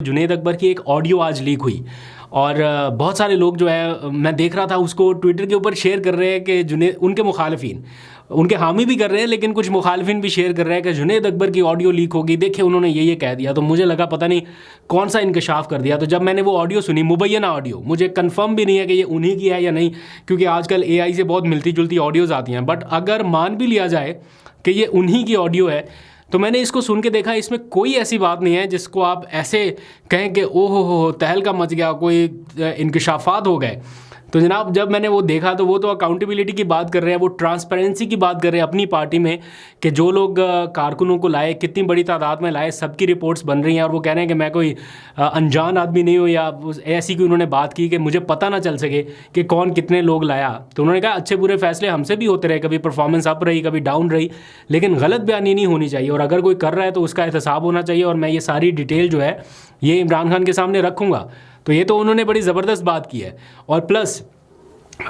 जुनैद अकबर की एक ऑडियो आज लीक हुई और बहुत सारे लोग जो है मैं देख रहा था उसको ट्विटर के ऊपर शेयर कर रहे हैं कि जुनैद उनके मुखालिफिन उनके हामी भी कर रहे हैं, लेकिन कुछ मुखालिफिन भी शेयर कर रहे हैं कि जुनैद अकबर की ऑडियो लीक होगी, देखिए उन्होंने ये कह दिया। तो मुझे लगा पता नहीं कौन सा इंकशाफ कर दिया। तो जब मैंने वो ऑडियो सुनी, मुबैना ऑडियो, मुझे कंफर्म भी नहीं है कि ये उन्हीं की है या नहीं, क्योंकि आजकल AI से बहुत मिलती जुलती ऑडियोज़ आती हैं। बट अगर मान भी लिया जाए कि ये उन्हीं की ऑडियो है, तो मैंने इसको सुन के देखा, इसमें कोई ऐसी बात नहीं है जिसको आप ऐसे कहें कि ओहो हो तहलका मच गया, कोई इंकशाफात हो गए। तो जनाब जब मैंने वो देखा तो वो तो अकाउंटेबिलिटी की बात कर रहे हैं, वो ट्रांसपेरेंसी की बात कर रहे हैं अपनी पार्टी में कि जो लोग कारकुनों को लाए, कितनी बड़ी तादाद में लाए, सबकी रिपोर्ट्स बन रही हैं। और वो कह रहे हैं कि मैं कोई अनजान आदमी नहीं हूँ, या ऐसी कोई उन्होंने बात की कि मुझे पता ना चल सके कि कौन कितने लोग लाया। तो उन्होंने कहा अच्छे बुरे फैसले हमसे भी होते रहे, कभी परफॉर्मेंस अप रही, कभी डाउन रही, लेकिन गलत बयानी नहीं होनी चाहिए। और अगर कोई कर रहा है तो उसका एहतसाब होना चाहिए। और मैं ये सारी डिटेल जो है ये इमरान खान के सामने रखूँगा। तो ये तो उन्होंने बड़ी ज़बरदस्त बात की है। और प्लस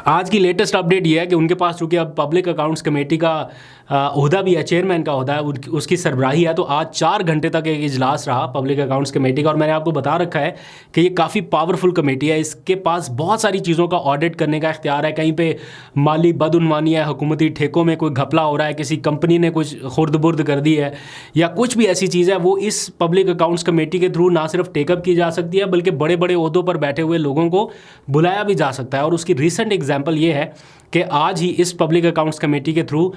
आज की लेटेस्ट अपडेट ये है कि उनके पास चूँकि अब पब्लिक अकाउंट्स कमेटी का ओहदा भी है, चेयरमैन का ओहदा है, उसकी सरबराही है। तो आज 4 घंटे तक एक इजलास रहा पब्लिक अकाउंट्स कमेटी का। और मैंने आपको बता रखा है कि ये काफ़ी पावरफुल कमेटी है, इसके पास बहुत सारी चीज़ों का ऑडिट करने का इख्तियार है। कहीं पे माली बदउनवानी है, हुकूमती ठेकों में कोई घपला हो रहा है, किसी कंपनी ने कुछ खुर्द बुर्द कर दी है, या कुछ भी ऐसी चीज़ है, वो इस पब्लिक अकाउंट्स कमेटी के थ्रू ना सिर्फ टेकअप की जा सकती है, बल्कि बड़े बड़े ओहदों पर बैठे हुए लोगों को बुलाया भी जा सकता है। और उसकी रिसेंट एग्जाम्पल ये है कि आज ही इस पब्लिक अकाउंट्स कमेटी के थ्रू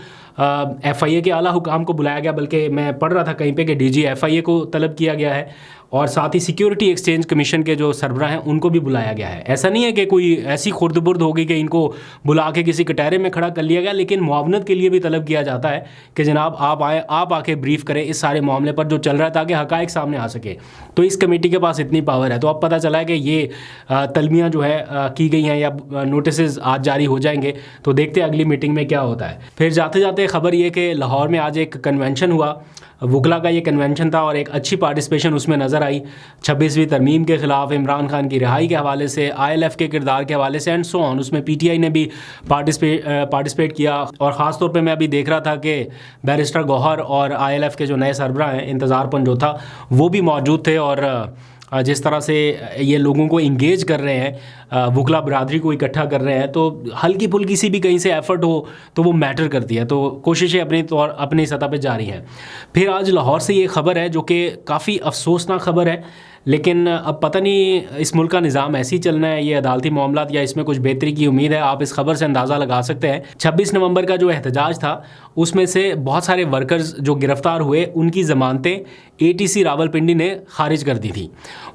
FIA के आला हुकाम को बुलाया गया, बल्कि मैं पढ़ रहा था कहीं पे कि DG FIA को तलब किया गया है, और साथ ही सिक्योरिटी एक्सचेंज कमीशन के जो सरबराह हैं उनको भी बुलाया गया है। ऐसा नहीं है कि कोई ऐसी खुर्द-बुर्द होगी कि इनको बुला के किसी कटहरे में खड़ा कर लिया गया, लेकिन मुआवनत के लिए भी तलब किया जाता है कि जनाब आप आए, आप आके ब्रीफ करें इस सारे मामले पर जो चल रहा है, ताकि हक़ाइक़ सामने आ सके। तो इस कमेटी के पास इतनी पावर है। तो अब पता चला है कि ये तलमियाँ जो है की गई हैं, या नोटिस आज जारी हो जाएंगे। तो देखते हैं अगली मीटिंग में क्या होता है। फिर जाते जाते खबर ये कि लाहौर में आज एक कन्वेंशन हुआ, वुकला का ये कन्वेंशन था, और एक अच्छी पार्टिसिपेशन उसमें नज़र आई। 26वीं तरमीम के ख़िलाफ़, इमरान खान की रिहाई के हवाले से, ILF के किरदार के हवाले से, एंड सो ऑन। उसमें PTI ने भी पार्टिसिपेट किया। और ख़ास तौर पे मैं अभी देख रहा था कि बैरिस्टर गौहर और ILF के जो नए सरबराह हैं इंतज़ार पंजोथा, वो भी मौजूद थे। और जिस तरह से ये लोगों को इंगेज कर रहे हैं, वुकला बरादरी को इकट्ठा कर रहे हैं, तो हल्की फुल्की सी भी कहीं से एफ़र्ट हो तो वो मैटर करती है। तो कोशिशें अपनी सतह पे जारी हैं। फिर आज लाहौर से ये ख़बर है जो कि काफ़ी अफसोसनाक ख़बर है, लेकिन अब पता नहीं इस मुल्क का निज़ाम ऐसे ही चलना है, ये अदालती मामलात, या इसमें कुछ बेहतरी की उम्मीद है। आप इस खबर से अंदाज़ा लगा सकते हैं। 26 नवंबर का जो एहतजाज था, उसमें से बहुत सारे वर्कर्स जो गिरफ़्तार हुए, उनकी ज़मानतें ATC रावलपिंडी ने खारिज कर दी थी।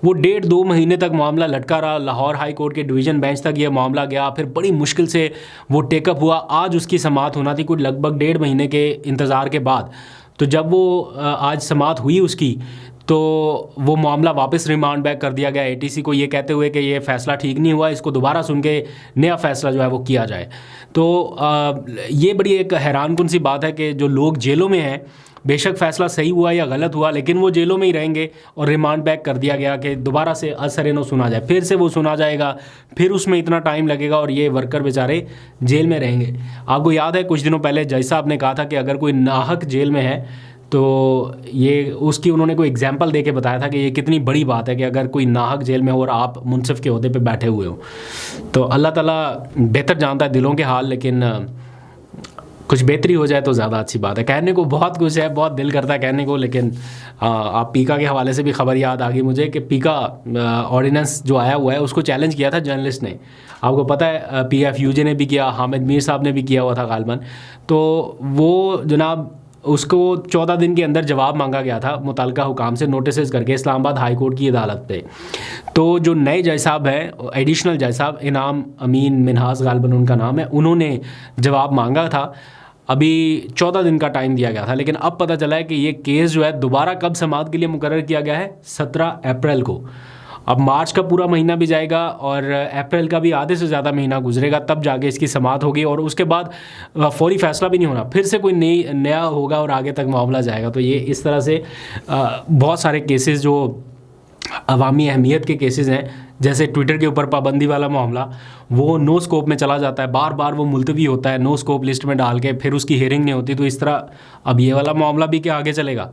वो 1.5-2 महीने तक मामला लटका रहा। लाहौर हाई कोर्ट के डिवीज़न बेंच तक ये मामला गया, फिर बड़ी मुश्किल से वो टेकअप हुआ। आज उसकी समाअत होना थी, कुछ लगभग 1.5 महीने के इंतज़ार के बाद। तो जब वो आज समाअत हुई उसकी, तो वो मामला वापस रिमांड बैक कर दिया गया ATC को, ये कहते हुए कि ये फ़ैसला ठीक नहीं हुआ, इसको दोबारा सुन के नया फ़ैसला जो है वो किया जाए। तो ये बड़ी एक हैरानकुन सी बात है कि जो लोग जेलों में हैं, बेशक फ़ैसला सही हुआ या गलत हुआ, लेकिन वो जेलों में ही रहेंगे। और रिमांड बैक कर दिया गया कि दोबारा से असर-ए-नौ सुना जाए, फिर से वो सुना जाएगा, फिर उसमें इतना टाइम लगेगा, और ये वर्कर बेचारे जेल में रहेंगे। आपको याद है कुछ दिनों पहले जज साहब ने कहा था कि अगर कोई नाहक जेल में है तो ये उसकी उन्होंने कोई एग्जाम्पल दे के बताया था कि ये कितनी बड़ी बात है कि अगर कोई नाहक जेल में हो और आप मुनसिफ के ओहदे पे बैठे हुए हो। तो अल्लाह ताला बेहतर जानता है दिलों के हाल, लेकिन कुछ बेहतरी हो जाए तो ज़्यादा अच्छी बात है। कहने को बहुत कुछ है, बहुत दिल करता है कहने को, लेकिन आप पीका के हवाले से भी खबर याद आ गई मुझे कि पीका ऑर्डिनेंस जो आया हुआ है उसको चैलेंज किया था जर्नलिस्ट ने। आपको पता है PFUJ ने भी किया, हामिद मीर साहब ने भी किया हुआ था गालबन। तो वो जनाब उसको 14 दिन के अंदर जवाब मांगा गया था मुतल्लिका हुकाम से, नोटिस करके, इस्लामाबाद हाई कोर्ट की अदालत पे। तो जो नए जज साहब हैं, एडिशनल जज साहब इनाम अमीन मिनहास गालबन उनका नाम है, उन्होंने जवाब मांगा था। अभी 14 दिन का टाइम दिया गया था, लेकिन अब पता चला है कि ये केस जो है दोबारा कब समाअत के लिए मुकर्रर किया गया है, 17 अप्रैल को। अब मार्च का पूरा महीना भी जाएगा और अप्रैल का भी आधे से ज़्यादा महीना गुजरेगा, तब जाके इसकी समाअत होगी। और उसके बाद फौरी फ़ैसला भी नहीं होना, फिर से कोई नया होगा और आगे तक मामला जाएगा। तो ये इस तरह से बहुत सारे केसेस जो अवामी अहमियत के केसेस हैं, जैसे ट्विटर के ऊपर पाबंदी वाला मामला, वो नो स्कोप में चला जाता है, बार बार वो मुलतवी होता है नो स्कोप लिस्ट में डाल के, फिर उसकी हियरिंग नहीं होती। तो इस तरह अब ये वाला मामला भी क्या आगे चलेगा।